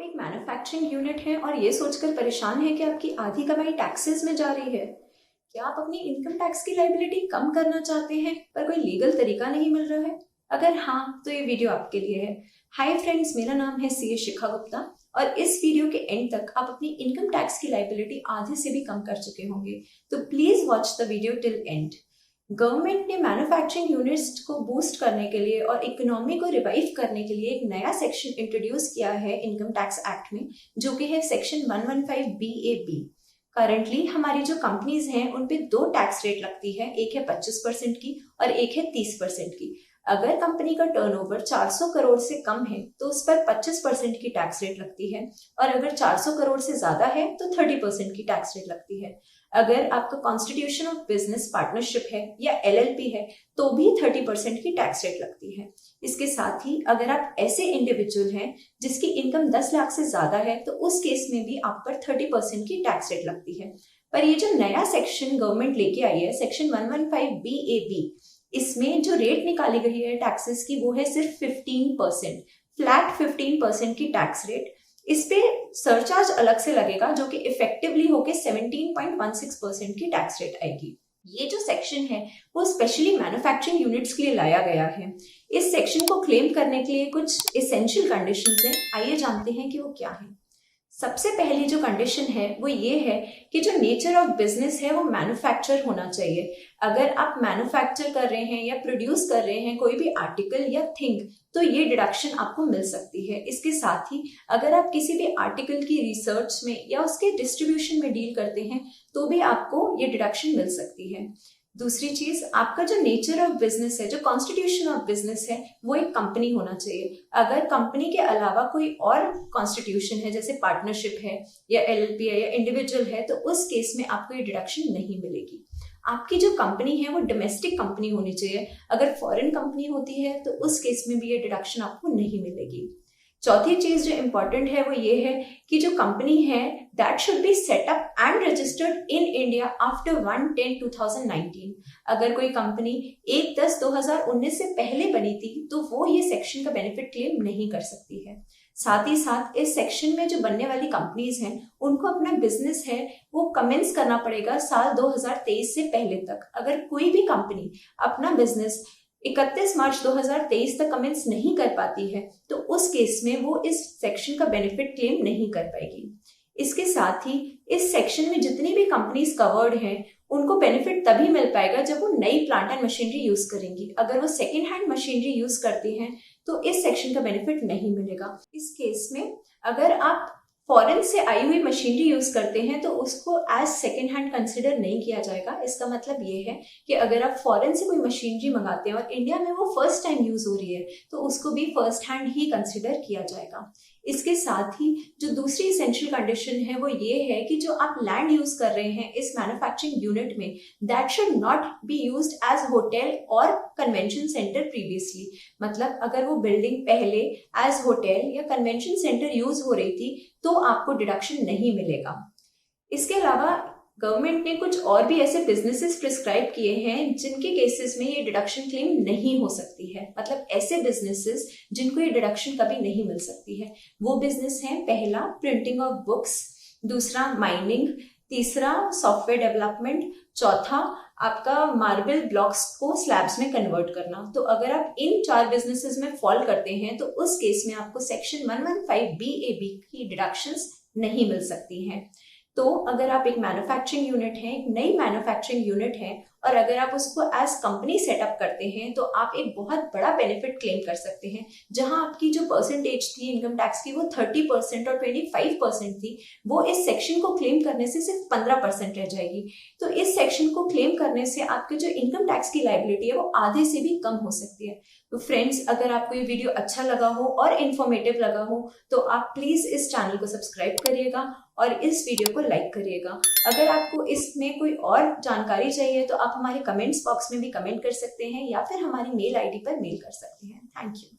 एक manufacturing unit है और ये सोचकर परेशान है कि आपकी आधी कमाई टैक्सेस में जा रही है। क्या आप अपनी इनकम टैक्स की लायबिलिटी कम करना चाहते हैं पर कोई लीगल तरीका नहीं मिल रहा है? अगर हाँ, तो ये वीडियो आपके लिए है। हाय फ्रेंड्स, मेरा नाम है सीए शिखा गुप्ता और इस वीडियो के एंड तक आप अपनी इनकम टैक्स की लायबिलिटी आधे से भी कम कर चुके होंगे, तो please watch the video till and. Government ने मैन्युफैक्चरिंग यूनिट्स को बूस्ट करने के लिए और इकोनॉमी को रिवाइव करने के लिए एक नया सेक्शन इंट्रोड्यूस किया है इनकम टैक्स एक्ट में, जो कि है सेक्शन 115 BAB। करंटली हमारी जो कंपनीज हैं उन पे दो टैक्स रेट लगती है, एक है 25% की और एक है 30% की। अगर कंपनी का टर्नओवर 400 करोड़ से कम है तो उस पर 25% की टैक्स रेट लगती है और अगर 400 करोड़ से ज्यादा है तो 30% की टैक्स रेट लगती है। अगर आपका कॉन्स्टिट्यूशन ऑफ बिजनेस पार्टनरशिप है या LLP है तो भी 30% की टैक्स रेट लगती है। इसके साथ ही अगर आप ऐसे इंडिविजुअल हैं जिसकी इनकम 10 लाख से ज्यादा है तो उस केस में भी आप पर 30% की टैक्स रेट लगती है। पर ये जो नया सेक्शन गवर्नमेंट लेके आई है, सेक्शन 115 BAB, इसमें जो रेट निकाली गई है टैक्सेस की वो है सिर्फ 15%, फ्लैट 15% की टैक्स रेट। इस पे सरचार्ज अलग से लगेगा जो कि इफेक्टिवली होके 17.16% की टैक्स रेट आएगी। ये जो सेक्शन है वो स्पेशली मैन्युफैक्चरिंग यूनिट्स के लिए लाया गया है। इस सेक्शन को क्लेम करने के लिए कुछ एसेंशियल कंडीशंस हैं, आइए जानते हैं कि वो क्या है। सबसे पहली जो कंडीशन है वो ये है कि जो नेचर ऑफ बिजनेस है वो मैन्युफैक्चर होना चाहिए। अगर आप मैन्युफैक्चर कर रहे हैं या प्रोड्यूस कर रहे हैं कोई भी आर्टिकल या थिंग तो ये डिडक्शन आपको मिल सकती है। इसके साथ ही अगर आप किसी भी आर्टिकल की रिसर्च में या उसके डिस्ट्रीब्यूशन में डील करते हैं तो भी आपको ये डिडक्शन मिल सकती है। दूसरी चीज, आपका जो नेचर ऑफ बिजनेस है, जो कॉन्स्टिट्यूशन ऑफ बिजनेस है, वो एक कंपनी होना चाहिए। अगर कंपनी के अलावा कोई और कॉन्स्टिट्यूशन है जैसे पार्टनरशिप है या LLP है या इंडिविजुअल है तो उस केस में आपको ये डिडक्शन नहीं मिलेगी। आपकी जो कंपनी है वो डोमेस्टिक कंपनी होनी चाहिए। अगर फॉरेन कंपनी होती है तो उस केस में भी ये डिडक्शन आपको नहीं मिलेगी। चौथी चीज जो इंपॉर्टेंट है वो ये है कि जो कंपनी है that should be set up and registered in India after 1/10/2019। अगर कोई कंपनी 1/10/2019 से पहले बनी थी तो वो ये सेक्शन का बेनिफिट क्लेम नहीं कर सकती है। साथ ही साथ इस सेक्शन में जो बनने वाली कंपनीज हैं उनको अपना बिजनेस है वो कमेंस करना पड़ेगा साल 2023 से पहले तक। अगर कोई भी कंपनी अपना बिजनेस 31 मार्च 2023 तक कमेंस नहीं कर पाती है तो उस केस में वो इस सेक्शन का बेनिफिट क्लेम नहीं कर पाएगी। इसके साथ ही इस सेक्शन में जितनी भी कंपनीज कवर्ड हैं उनको बेनिफिट तभी मिल पाएगा जब वो नई प्लांट एंड मशीनरी यूज करेंगी। अगर वो सेकेंड हैंड मशीनरी यूज करती हैं तो इस सेक्शन का बेनिफिट नहीं मिलेगा। इस केस में अगर आप फॉरेन से आई हुई मशीनरी यूज करते हैं तो उसको एज सेकेंड हैंड कंसिडर नहीं किया जाएगा। इसका मतलब ये है कि अगर आप फॉरेन से कोई मशीनरी मंगाते हैं और इंडिया में वो फर्स्ट टाइम यूज हो रही है तो उसको भी फर्स्ट हैंड ही कंसिडर किया जाएगा। इसके साथ ही जो दूसरी एसेंशियल कंडीशन है वो ये है कि जो आप लैंड यूज कर रहे हैं इस मैन्युफैक्चरिंग यूनिट में that should not be used as hotel और कन्वेंशन सेंटर प्रीवियसली। मतलब अगर वो बिल्डिंग पहले एज होटल या कन्वेंशन सेंटर यूज हो रही थी तो आपको डिडक्शन नहीं मिलेगा। इसके अलावा गवर्नमेंट ने कुछ और भी ऐसे बिजनेसेस प्रिस्क्राइब किए हैं जिनके केसेस में ये डिडक्शन क्लेम नहीं हो सकती है। मतलब ऐसे बिजनेसेस जिनको ये डिडक्शन कभी नहीं मिल सकती है। वो बिजनेस है, पहला प्रिंटिंग ऑफ बुक्स, दूसरा माइनिंग, तीसरा सॉफ्टवेयर डेवलपमेंट, चौथा आपका मार्बल ब्लॉक्स को स्लैब्स में कन्वर्ट करना। तो अगर आप इन 4 बिजनेसेस में फॉल करते हैं तो उस केस में आपको सेक्शन 115 BAB की डिडक्शंस नहीं मिल सकती हैं। तो अगर आप एक मैन्युफैक्चरिंग यूनिट है, एक नई मैन्युफैक्चरिंग यूनिट है और अगर आप उसको एज कंपनी सेटअप करते हैं तो आप एक बहुत बड़ा बेनिफिट क्लेम कर सकते हैं। जहां आपकी जो परसेंटेज थी इनकम टैक्स की वो 30% और 25% थी, वो इस सेक्शन को क्लेम करने से सिर्फ 15% रह जाएगी। तो इस सेक्शन को क्लेम करने से आपके जो इनकम टैक्स की लायबिलिटी है वो आधे से भी कम हो सकती है। तो फ्रेंड्स, अगर आपको ये वीडियो अच्छा लगा हो और इन्फॉर्मेटिव लगा हो तो आप प्लीज इस चैनल को सब्सक्राइब करिएगा और इस वीडियो को लाइक करिएगा। अगर आपको इसमें कोई और जानकारी चाहिए तो आप हमारे कमेंट्स बॉक्स में भी कमेंट कर सकते हैं या फिर हमारी मेल ID पर मेल कर सकते हैं। Thank you.